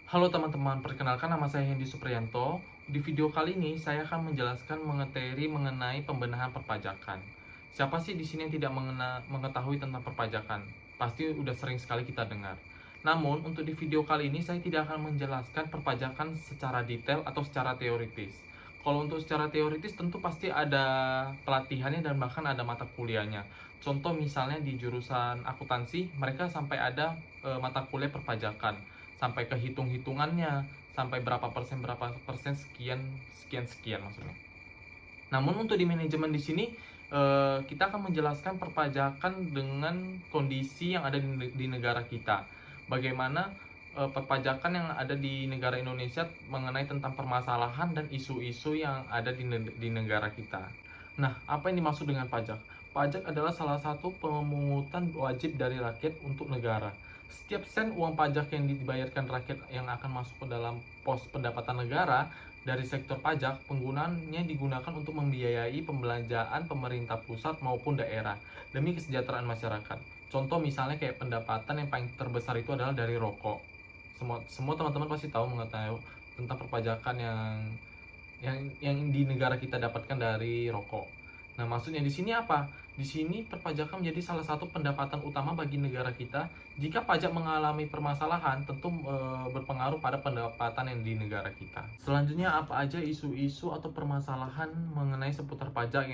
Halo teman-teman, perkenalkan nama saya Hendy Supriyanto. Di video kali ini saya akan menjelaskan materi mengenai pembenahan perpajakan. Siapa sih di sini yang tidak mengetahui tentang perpajakan? Pasti udah sering sekali kita dengar. Namun, untuk di video kali ini saya tidak akan menjelaskan perpajakan secara detail atau secara teoritis. Kalau untuk secara teoritis tentu pasti ada pelatihannya dan bahkan ada mata kuliahnya. Contoh misalnya di jurusan akuntansi, mereka sampai ada mata kuliah perpajakan, sampai ke hitung-hitungannya, sampai berapa persen sekian sekian sekian maksudnya. Namun untuk di manajemen di sini kita akan menjelaskan perpajakan dengan kondisi yang ada di negara kita. Bagaimana perpajakan yang ada di negara Indonesia mengenai tentang permasalahan dan isu-isu yang ada di negara kita. Nah, apa yang dimaksud dengan pajak? Pajak adalah salah satu pemungutan wajib dari rakyat untuk negara. Setiap sen uang pajak yang dibayarkan rakyat yang akan masuk ke dalam pos pendapatan negara dari sektor pajak, penggunaannya digunakan untuk membiayai pembelanjaan pemerintah pusat maupun daerah demi kesejahteraan masyarakat. Contoh misalnya kayak pendapatan yang paling terbesar itu adalah dari rokok. Semua teman-teman pasti tahu mengetahui tentang perpajakan yang di negara kita dapatkan dari rokok. Nah, maksudnya di sini apa? Di sini perpajakan menjadi salah satu pendapatan utama bagi negara kita. Jika pajak mengalami permasalahan, tentu berpengaruh pada pendapatan yang di negara kita. Selanjutnya, apa aja isu-isu atau permasalahan mengenai seputar pajak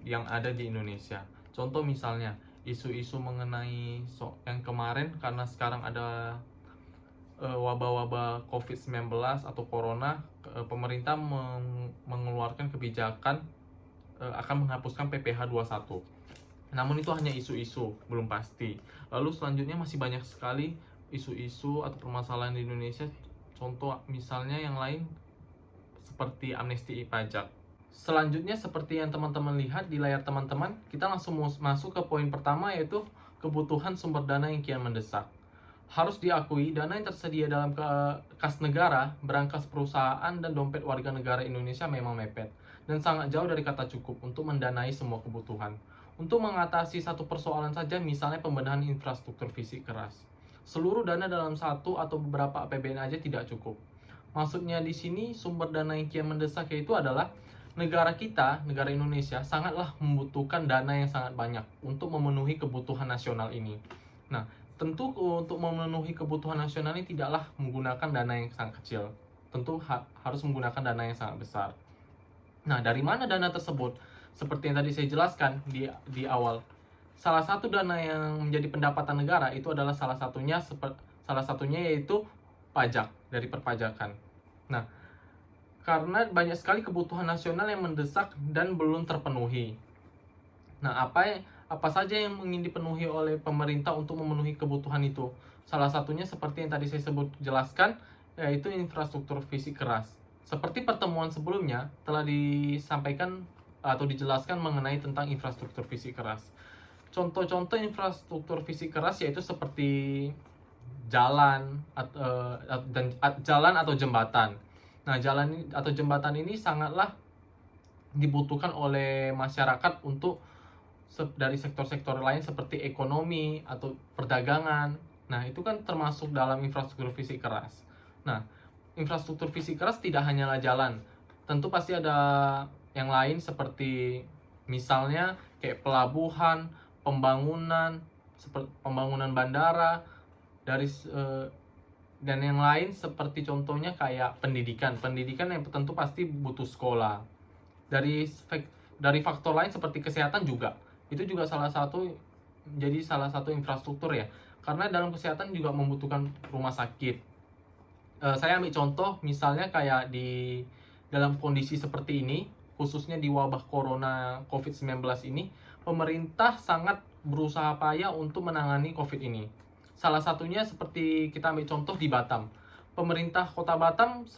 yang ada di Indonesia? Contoh misalnya, isu-isu mengenai yang kemarin karena sekarang ada wabah-wabah COVID-19 atau Corona, pemerintah mengeluarkan kebijakan akan menghapuskan PPh 21. Namun itu hanya isu-isu, belum pasti. Lalu selanjutnya masih banyak sekali isu-isu atau permasalahan di Indonesia. Contoh misalnya yang lain seperti amnesti pajak. Selanjutnya seperti yang teman-teman lihat di layar teman-teman, kita langsung masuk ke poin pertama, yaitu kebutuhan sumber dana yang kian mendesak. Harus diakui, dana yang tersedia dalam kas negara, berangkas perusahaan, dan dompet warga negara Indonesia memang mepet, dan sangat jauh dari kata cukup untuk mendanai semua kebutuhan. Untuk mengatasi satu persoalan saja, misalnya pembenahan infrastruktur fisik keras, seluruh dana dalam satu atau beberapa APBN aja tidak cukup. Maksudnya di sini sumber dana yang kian mendesak yaitu adalah negara kita, negara Indonesia, sangatlah membutuhkan dana yang sangat banyak untuk memenuhi kebutuhan nasional ini. Nah, tentu untuk memenuhi kebutuhan nasional ini tidaklah menggunakan dana yang sangat kecil. Tentu harus menggunakan dana yang sangat besar. Nah, dari mana dana tersebut? Seperti yang tadi saya jelaskan di awal. Salah satu dana yang menjadi pendapatan negara itu adalah salah satunya yaitu pajak dari perpajakan. Nah, karena banyak sekali kebutuhan nasional yang mendesak dan belum terpenuhi. Nah, apa saja yang ingin dipenuhi oleh pemerintah untuk memenuhi kebutuhan itu? Salah satunya seperti yang tadi saya jelaskan, yaitu infrastruktur fisik keras. Seperti pertemuan sebelumnya telah disampaikan atau dijelaskan mengenai tentang infrastruktur fisik keras. Contoh-contoh infrastruktur fisik keras yaitu seperti jalan jalan atau jembatan. Nah, jalan atau jembatan ini sangatlah dibutuhkan oleh masyarakat untuk dari sektor-sektor lain seperti ekonomi atau perdagangan. Nah, itu kan termasuk dalam infrastruktur fisik keras. Nah, infrastruktur fisik keras tidak hanyalah jalan. Tentu pasti ada yang lain seperti misalnya kayak pelabuhan, pembangunan bandara dan yang lain seperti contohnya kayak pendidikan. Pendidikan yang tentu pasti butuh sekolah. Dari faktor lain seperti kesehatan juga. Itu juga jadi salah satu infrastruktur ya. Karena dalam kesehatan juga membutuhkan rumah sakit. Saya ambil contoh misalnya kayak dalam kondisi seperti ini, khususnya di wabah corona COVID-19 ini, pemerintah sangat berusaha payah untuk menangani COVID ini. Salah satunya seperti kita ambil contoh di Batam. Pemerintah Kota Batam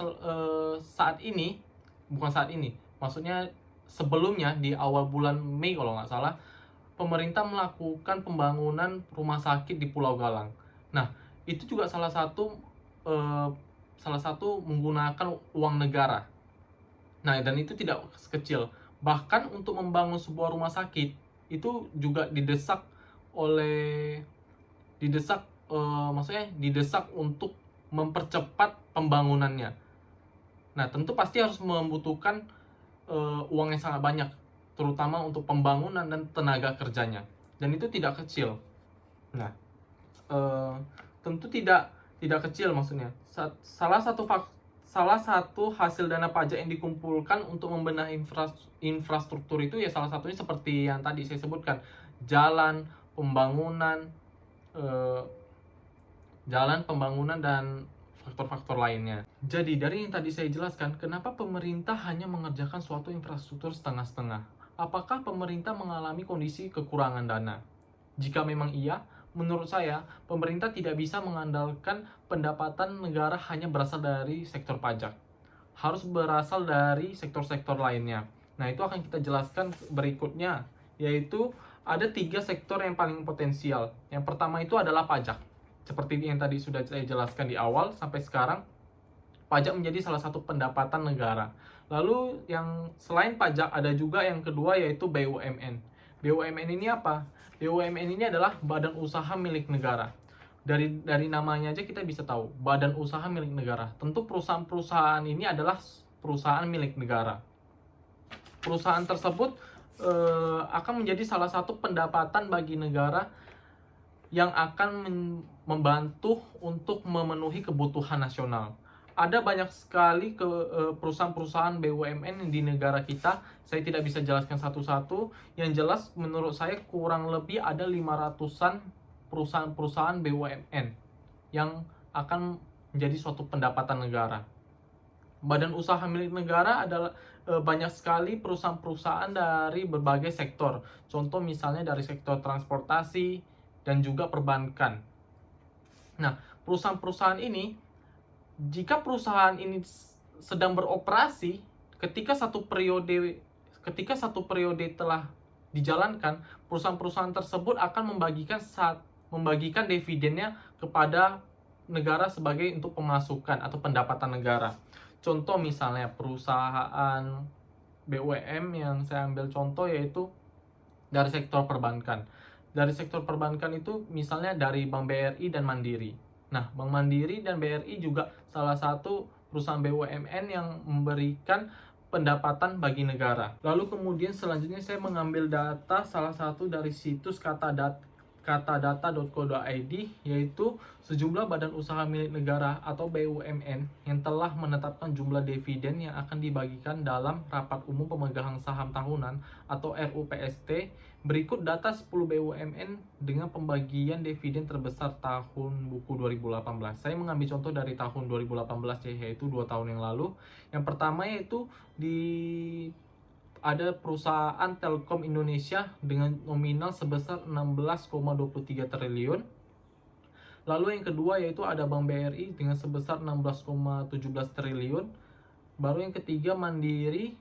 maksudnya sebelumnya di awal bulan Mei kalau nggak salah, pemerintah melakukan pembangunan rumah sakit di Pulau Galang. Nah, itu juga salah satu menggunakan uang negara. Nah, dan itu tidak kecil. Bahkan untuk membangun sebuah rumah sakit itu juga didesak untuk mempercepat pembangunannya. Nah, tentu pasti harus membutuhkan uang yang sangat banyak, terutama untuk pembangunan dan tenaga kerjanya. Dan itu tidak kecil. Nah, tentu tidak kecil maksudnya. Salah satu hasil dana pajak yang dikumpulkan untuk membenahi infrastruktur itu ya salah satunya seperti yang tadi saya sebutkan, jalan, pembangunan, eh, dan faktor-faktor lainnya. Jadi dari yang tadi saya jelaskan, kenapa pemerintah hanya mengerjakan suatu infrastruktur setengah-setengah? Apakah pemerintah mengalami kondisi kekurangan dana? Jika memang iya, menurut saya, pemerintah tidak bisa mengandalkan pendapatan negara hanya berasal dari sektor pajak. Harus berasal dari sektor-sektor lainnya. Nah, itu akan kita jelaskan berikutnya, yaitu ada 3 sektor yang paling potensial. Yang pertama itu adalah pajak. Seperti yang tadi sudah saya jelaskan di awal, sampai sekarang, pajak menjadi salah satu pendapatan negara. Lalu yang selain pajak ada juga yang kedua yaitu BUMN. BUMN ini apa? BUMN ini adalah badan usaha milik negara. Dari namanya aja kita bisa tahu, badan usaha milik negara. Tentu perusahaan-perusahaan ini adalah perusahaan milik negara. Perusahaan tersebut akan menjadi salah satu pendapatan bagi negara yang akan membantu untuk memenuhi kebutuhan nasional. Ada banyak sekali perusahaan-perusahaan BUMN di negara kita. Saya tidak bisa jelaskan satu-satu. Yang jelas menurut saya kurang lebih ada 500-an perusahaan-perusahaan BUMN yang akan menjadi suatu pendapatan negara. Badan usaha milik negara adalah banyak sekali perusahaan-perusahaan dari berbagai sektor. Contoh misalnya dari sektor transportasi dan juga perbankan. Nah, perusahaan-perusahaan ini, jika perusahaan ini sedang beroperasi, ketika satu periode telah dijalankan, perusahaan-perusahaan tersebut akan membagikan dividennya kepada negara sebagai untuk pemasukan atau pendapatan negara. Contoh misalnya perusahaan BUMN yang saya ambil contoh yaitu dari sektor perbankan. Dari sektor perbankan itu misalnya dari Bank BRI dan Mandiri. Nah, Bank Mandiri dan BRI juga salah satu perusahaan BUMN yang memberikan pendapatan bagi negara. Lalu kemudian selanjutnya saya mengambil data salah satu dari situs katadata.co.id, yaitu sejumlah badan usaha milik negara atau BUMN yang telah menetapkan jumlah dividen yang akan dibagikan dalam rapat umum pemegang saham tahunan atau RUPST. Berikut data 10 BUMN dengan pembagian dividen terbesar tahun buku 2018. Saya mengambil contoh dari tahun 2018 yaitu 2 tahun yang lalu. Yang pertama yaitu ada perusahaan Telkom Indonesia dengan nominal sebesar 16,23 triliun. Lalu yang kedua yaitu ada Bank BRI dengan sebesar 16,17 triliun. Baru yang ketiga Mandiri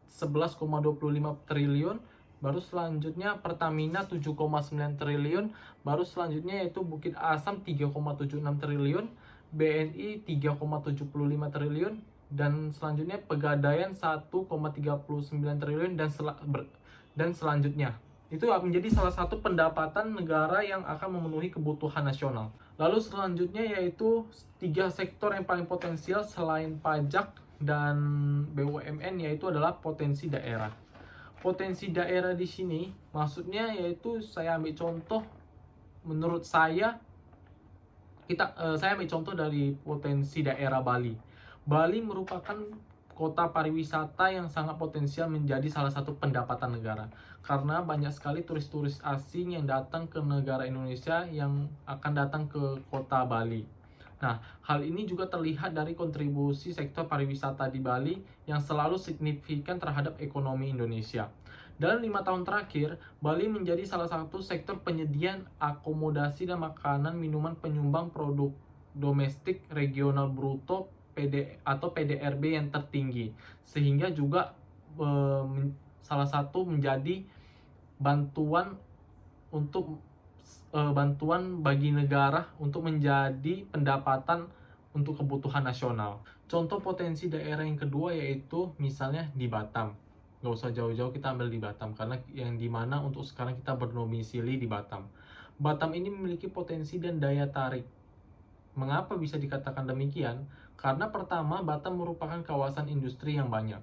11,25 triliun. Baru selanjutnya Pertamina 7,9 triliun. Baru selanjutnya yaitu Bukit Asam 3,76 triliun. BNI 3,75 triliun. Dan selanjutnya Pegadaian 1,39 triliun dan selanjutnya. Itu menjadi salah satu pendapatan negara yang akan memenuhi kebutuhan nasional. Lalu selanjutnya yaitu 3 sektor yang paling potensial selain pajak dan BUMN, yaitu adalah potensi daerah. Potensi daerah di sini maksudnya yaitu saya ambil contoh, menurut saya ambil contoh dari potensi daerah Bali. Bali merupakan kota pariwisata yang sangat potensial menjadi salah satu pendapatan negara karena banyak sekali turis-turis asing yang datang ke negara Indonesia yang akan datang ke kota Bali. Nah, hal ini juga terlihat dari kontribusi sektor pariwisata di Bali yang selalu signifikan terhadap ekonomi Indonesia. Dalam 5 tahun terakhir, Bali menjadi salah satu sektor penyediaan akomodasi dan makanan minuman penyumbang produk domestik regional bruto atau PDRB yang tertinggi, sehingga juga salah satu menjadi bantuan bagi negara untuk menjadi pendapatan untuk kebutuhan nasional. Contoh potensi daerah yang kedua yaitu misalnya di Batam. Gak usah jauh-jauh, kita ambil di Batam karena yang dimana untuk sekarang kita berdomisili di Batam. Batam ini memiliki potensi dan daya tarik Mengapa bisa dikatakan demikian? Karena pertama, Batam merupakan kawasan industri yang banyak,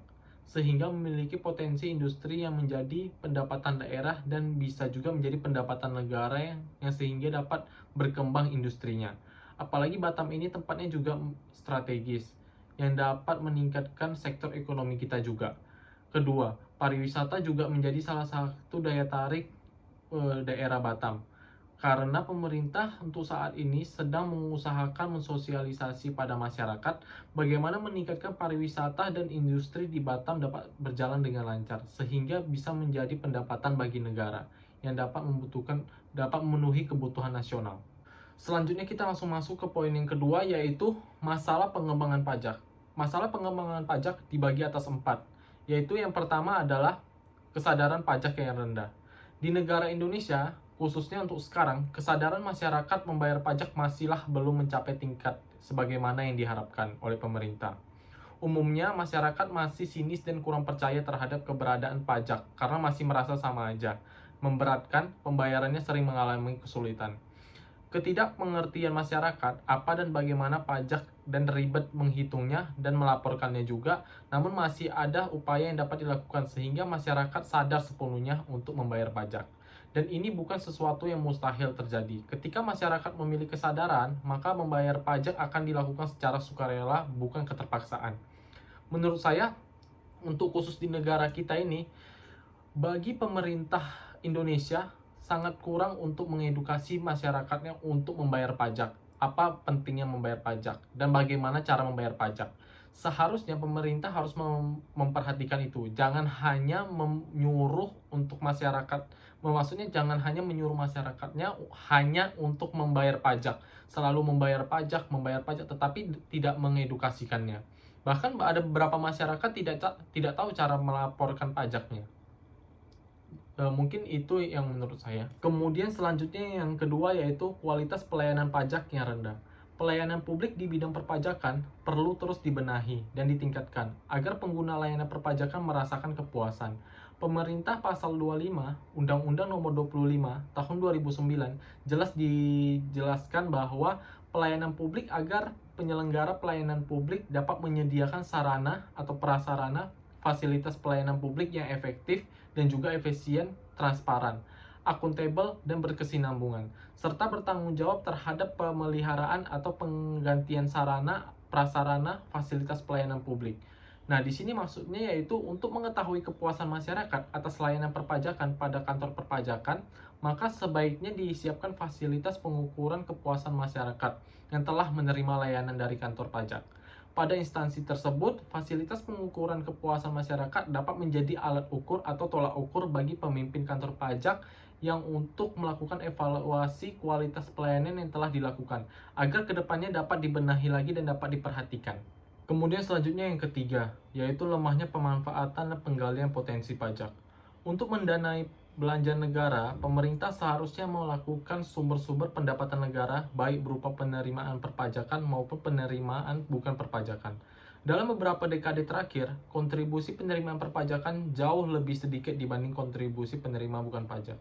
sehingga memiliki potensi industri yang menjadi pendapatan daerah dan bisa juga menjadi pendapatan negara yang sehingga dapat berkembang industrinya. Apalagi Batam ini tempatnya juga strategis, yang dapat meningkatkan sektor ekonomi kita juga. Kedua, pariwisata juga menjadi salah satu daya tarik daerah Batam. Karena pemerintah untuk saat ini sedang mengusahakan mensosialisasi pada masyarakat bagaimana meningkatkan pariwisata dan industri di Batam dapat berjalan dengan lancar sehingga bisa menjadi pendapatan bagi negara yang dapat memenuhi kebutuhan nasional. Selanjutnya kita langsung masuk ke poin yang kedua, yaitu masalah pengembangan pajak. Masalah pengembangan pajak dibagi atas 4, yaitu yang pertama adalah kesadaran pajak yang rendah. Di negara Indonesia, khususnya untuk sekarang, kesadaran masyarakat membayar pajak masihlah belum mencapai tingkat sebagaimana yang diharapkan oleh pemerintah. Umumnya, masyarakat masih sinis dan kurang percaya terhadap keberadaan pajak karena masih merasa sama aja. Memberatkan, pembayarannya sering mengalami kesulitan. Ketidakpengertian masyarakat apa dan bagaimana pajak dan ribet menghitungnya dan melaporkannya juga, namun masih ada upaya yang dapat dilakukan sehingga masyarakat sadar sepenuhnya untuk membayar pajak. Dan ini bukan sesuatu yang mustahil terjadi. Ketika masyarakat memiliki kesadaran, maka membayar pajak akan dilakukan secara sukarela, bukan keterpaksaan. Menurut saya, untuk khusus di negara kita ini, bagi pemerintah Indonesia sangat kurang untuk mengedukasi masyarakatnya untuk membayar pajak. Apa pentingnya membayar pajak dan bagaimana cara membayar pajak. Seharusnya pemerintah harus memperhatikan itu. Jangan hanya menyuruh untuk masyarakat, maksudnya jangan hanya menyuruh masyarakatnya hanya untuk membayar pajak. Selalu membayar pajak, tetapi tidak mengedukasikannya. Bahkan ada beberapa masyarakat tidak tahu cara melaporkan pajaknya. Mungkin itu yang menurut saya. Kemudian selanjutnya yang kedua yaitu kualitas pelayanan pajak yang rendah. Pelayanan publik di bidang perpajakan perlu terus dibenahi dan ditingkatkan agar pengguna layanan perpajakan merasakan kepuasan. Pemerintah pasal 25 Undang-Undang Nomor 25 Tahun 2009 jelas dijelaskan bahwa pelayanan publik agar penyelenggara pelayanan publik dapat menyediakan sarana atau prasarana fasilitas pelayanan publik yang efektif dan juga efisien, transparan, akuntabel, dan berkesinambungan, serta bertanggung jawab terhadap pemeliharaan atau penggantian sarana, prasarana, fasilitas pelayanan publik. Nah, di sini maksudnya yaitu untuk mengetahui kepuasan masyarakat atas layanan perpajakan pada kantor perpajakan, maka sebaiknya disiapkan fasilitas pengukuran kepuasan masyarakat yang telah menerima layanan dari kantor pajak. Pada instansi tersebut, fasilitas pengukuran kepuasan masyarakat dapat menjadi alat ukur atau tolak ukur bagi pemimpin kantor pajak yang untuk melakukan evaluasi kualitas pelayanan yang telah dilakukan, agar kedepannya dapat dibenahi lagi dan dapat diperhatikan. Kemudian selanjutnya yang ketiga, yaitu lemahnya pemanfaatan dan penggalian potensi pajak. Untuk mendanai belanja negara, pemerintah seharusnya melakukan sumber-sumber pendapatan negara, baik berupa penerimaan perpajakan maupun penerimaan bukan perpajakan. Dalam beberapa dekade terakhir, kontribusi penerimaan perpajakan jauh lebih sedikit dibanding kontribusi penerima bukan pajak.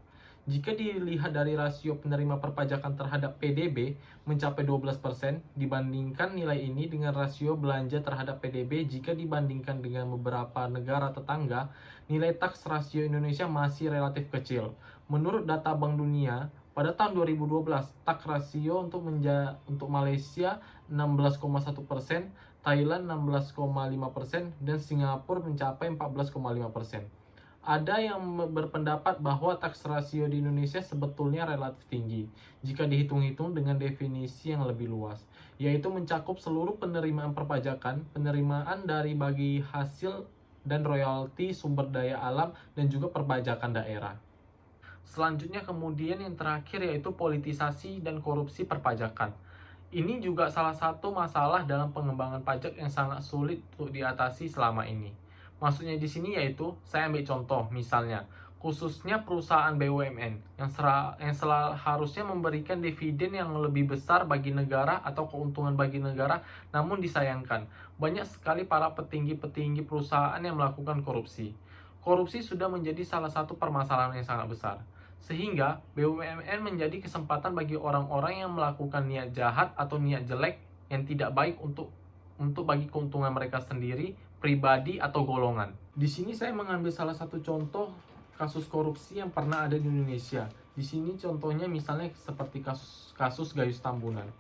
Jika dilihat dari rasio penerima perpajakan terhadap PDB mencapai 12% dibandingkan nilai ini dengan rasio belanja terhadap PDB jika dibandingkan dengan beberapa negara tetangga, nilai tax rasio Indonesia masih relatif kecil. Menurut data Bank Dunia, pada tahun 2012, tax rasio untuk Malaysia 16,1%, Thailand 16,5%, dan Singapura mencapai 14,5%. Ada yang berpendapat bahwa tax rasio di Indonesia sebetulnya relatif tinggi jika dihitung-hitung dengan definisi yang lebih luas, yaitu mencakup seluruh penerimaan perpajakan, penerimaan dari bagi hasil dan royalti sumber daya alam, dan juga perpajakan daerah. Selanjutnya kemudian yang terakhir yaitu politisasi dan korupsi perpajakan. Ini juga salah satu masalah dalam pengembangan pajak yang sangat sulit untuk diatasi selama ini. Maksudnya di sini yaitu, saya ambil contoh misalnya, khususnya perusahaan BUMN yang harusnya memberikan dividen yang lebih besar bagi negara atau keuntungan bagi negara, namun disayangkan, banyak sekali para petinggi-petinggi perusahaan yang melakukan korupsi. Korupsi sudah menjadi salah satu permasalahan yang sangat besar. Sehingga BUMN menjadi kesempatan bagi orang-orang yang melakukan niat jahat atau niat jelek yang tidak baik untuk bagi keuntungan mereka sendiri, pribadi atau golongan. Di sini saya mengambil salah satu contoh kasus korupsi yang pernah ada di Indonesia. Di sini contohnya misalnya seperti kasus Gayus Tambunan.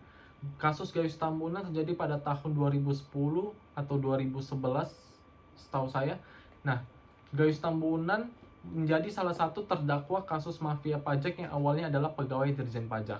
Kasus Gayus Tambunan terjadi pada tahun 2010 atau 2011 setahu saya. Nah, Gayus Tambunan menjadi salah satu terdakwa kasus mafia pajak yang awalnya adalah pegawai Dirjen Pajak.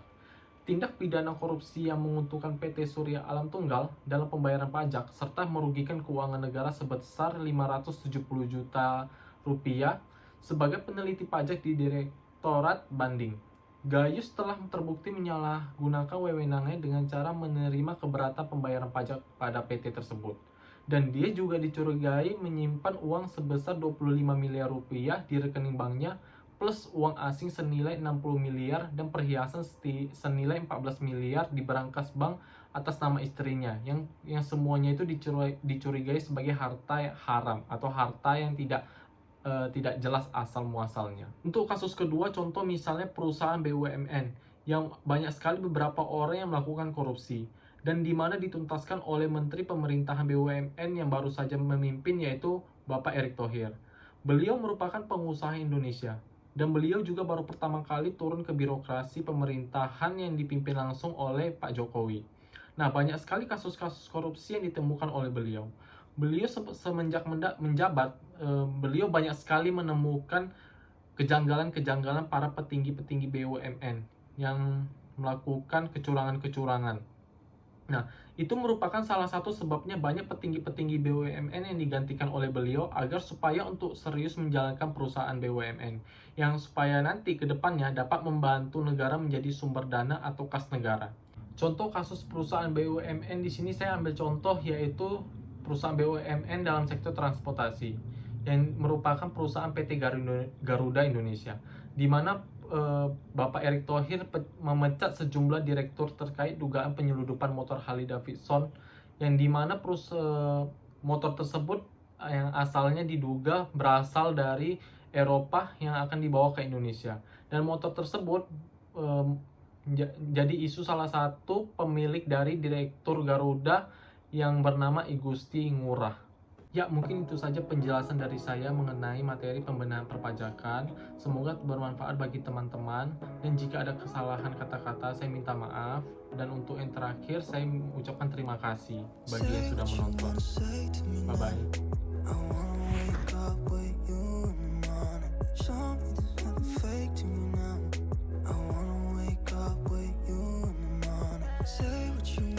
Tindak pidana korupsi yang menguntungkan PT Surya Alam Tunggal dalam pembayaran pajak serta merugikan keuangan negara sebesar 570 juta rupiah sebagai peneliti pajak di Direktorat Banding. Gayus telah terbukti menyalahgunakan wewenangnya dengan cara menerima keberatan pembayaran pajak pada PT tersebut. Dan dia juga dicurigai menyimpan uang sebesar 25 miliar rupiah di rekening banknya, plus uang asing senilai 60 miliar dan perhiasan senilai 14 miliar di berangkas bank atas nama istrinya, yang semuanya itu dicurigai sebagai harta haram atau harta yang tidak jelas asal muasalnya. Untuk kasus kedua, contoh misalnya perusahaan BUMN yang banyak sekali beberapa orang yang melakukan korupsi dan di mana dituntaskan oleh Menteri Pemerintahan BUMN yang baru saja memimpin, yaitu Bapak Erick Thohir. Beliau merupakan pengusaha Indonesia dan beliau juga baru pertama kali turun ke birokrasi pemerintahan yang dipimpin langsung oleh Pak Jokowi. Nah, banyak sekali kasus-kasus korupsi yang ditemukan oleh beliau. Beliau semenjak menjabat, beliau banyak sekali menemukan kejanggalan-kejanggalan para petinggi-petinggi BUMN yang melakukan kecurangan-kecurangan. Nah, itu merupakan salah satu sebabnya banyak petinggi-petinggi BUMN yang digantikan oleh beliau agar supaya untuk serius menjalankan perusahaan BUMN yang supaya nanti ke depannya dapat membantu negara menjadi sumber dana atau kas negara. Contoh kasus perusahaan BUMN di sini saya ambil contoh yaitu perusahaan BUMN dalam sektor transportasi yang merupakan perusahaan PT Garuda Indonesia, di mana Bapak Erick Thohir memecat sejumlah direktur terkait dugaan penyeludupan motor Harley Davidson, yang dimana motor tersebut yang asalnya diduga berasal dari Eropa yang akan dibawa ke Indonesia, dan motor tersebut jadi isu salah satu pemilik dari direktur Garuda yang bernama I Gusti Ngurah. Ya, mungkin itu saja penjelasan dari saya mengenai materi pembenahan perpajakan. Semoga bermanfaat bagi teman-teman. Dan jika ada kesalahan kata-kata, saya minta maaf. Dan untuk yang terakhir, saya mengucapkan terima kasih bagi yang sudah menonton. Bye-bye. Say what you